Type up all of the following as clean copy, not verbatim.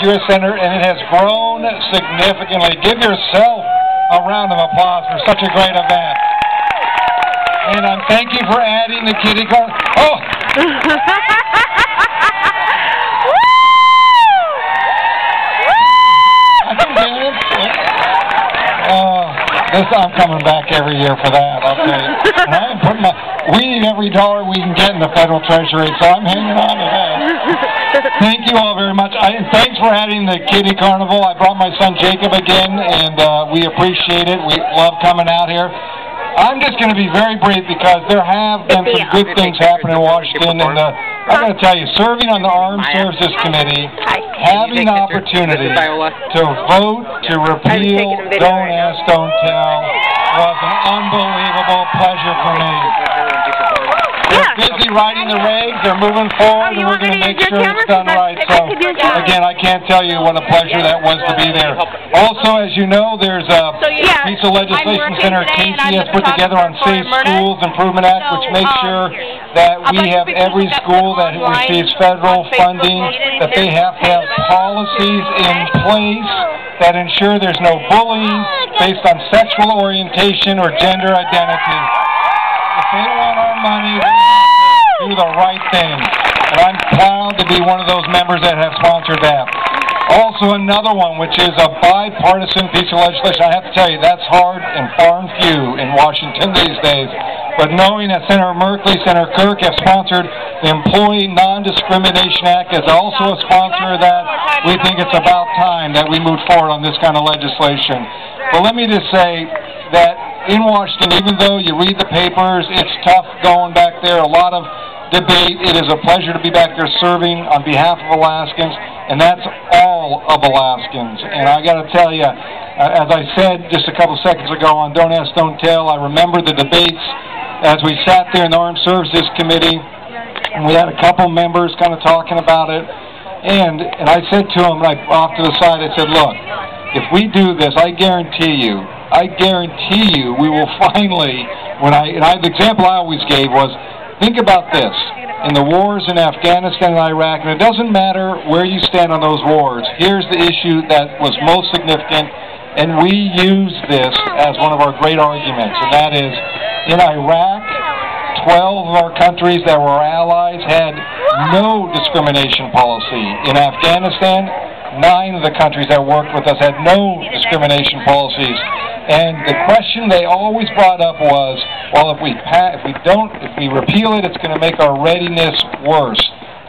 U.S. Center, and it has grown significantly. Give yourself a round of applause for such a great event. And thank you for adding the kiddie car. Oh! I'm coming back every year for that, I'll tell you. And I am putting we need every dollar we can get in the federal treasury, so I'm hanging on to that. Thank you all very much. Thanks for adding the kiddie carnival. I brought my son Jacob again, and we appreciate it. We love coming out here. I'm just going to be very brief because there have been some good things happening in Washington, and I got to tell you, serving on the Armed Services Committee, having the opportunity to vote to repeal Don't Ask, Don't Tell was an unbelievable pleasure for me. They're busy writing the regs, they're moving forward, and we're going to make sure it's done right. So, again, I can't tell you what a pleasure that was to be there. Also, as you know, there's a piece of legislation Senator Casey has put together on Safe Schools Improvement Act, which makes sure that we have every school that receives federal funding, that they have to have policies in place that ensure there's no bullying based on sexual orientation or gender identity. If they want our money, we have to do the right thing. And I'm proud to be one of those members that have sponsored that. Also another one, which is a bipartisan piece of legislation. I have to tell you, that's hard and far and few in Washington these days. But knowing that Senator Merkley, Senator Kirk have sponsored the Employee Non-Discrimination Act as also a sponsor of that, we think it's about time that we move forward on this kind of legislation. But let me just say that in Washington, even though you read the papers, it's tough going back there, a lot of debate. It is a pleasure to be back there serving on behalf of Alaskans, and that's all of Alaskans. And I got to tell you, as I said just a couple seconds ago on Don't Ask, Don't Tell, I remember the debates as we sat there in the Armed Services Committee, and we had a couple members kind of talking about it. And I said to them, like off to the side, I said, look, if we do this, I guarantee you, we will finally, the example I always gave was, think about this, in the wars in Afghanistan and Iraq, and it doesn't matter where you stand on those wars, here's the issue that was most significant, and we use this as one of our great arguments, and that is, in Iraq, 12 of our countries that were allies had no discrimination policy. In Afghanistan, 9 of the countries that worked with us had no discrimination policies. And the question they always brought up was, well, if we repeal it, it's going to make our readiness worse.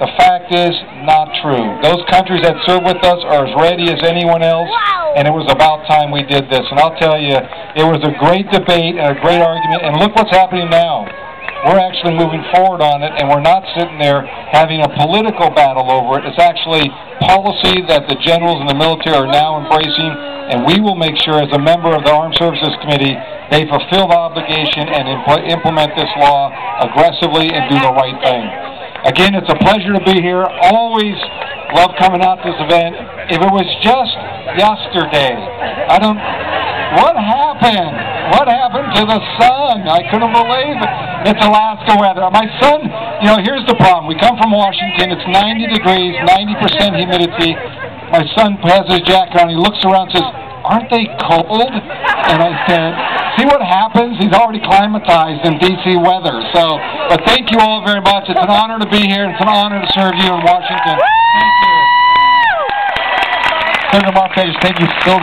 The fact is, not true. Those countries that serve with us are as ready as anyone else, and it was about time we did this. And I'll tell you, it was a great debate and a great argument, and look what's happening now. We're actually moving forward on it, and we're not sitting there having a political battle over it. It's actually policy that the generals and the military are now embracing, and we will make sure, as a member of the Armed Services Committee, they fulfill the obligation and implement this law aggressively and do the right thing. Again, it's a pleasure to be here. Always love coming out to this event. If it was just yesterday, what happened? What happened to the sun? I couldn't believe it. It's Alaska weather. My son, here's the problem. We come from Washington. It's 90 degrees, 90% humidity. My son has his jacket on. He looks around and says, aren't they cold? And I said, see what happens? He's already climatized in D.C. weather. But thank you all very much. It's an honor to be here. It's an honor to serve you in Washington. Thank you. Senator Begich, thank you so much.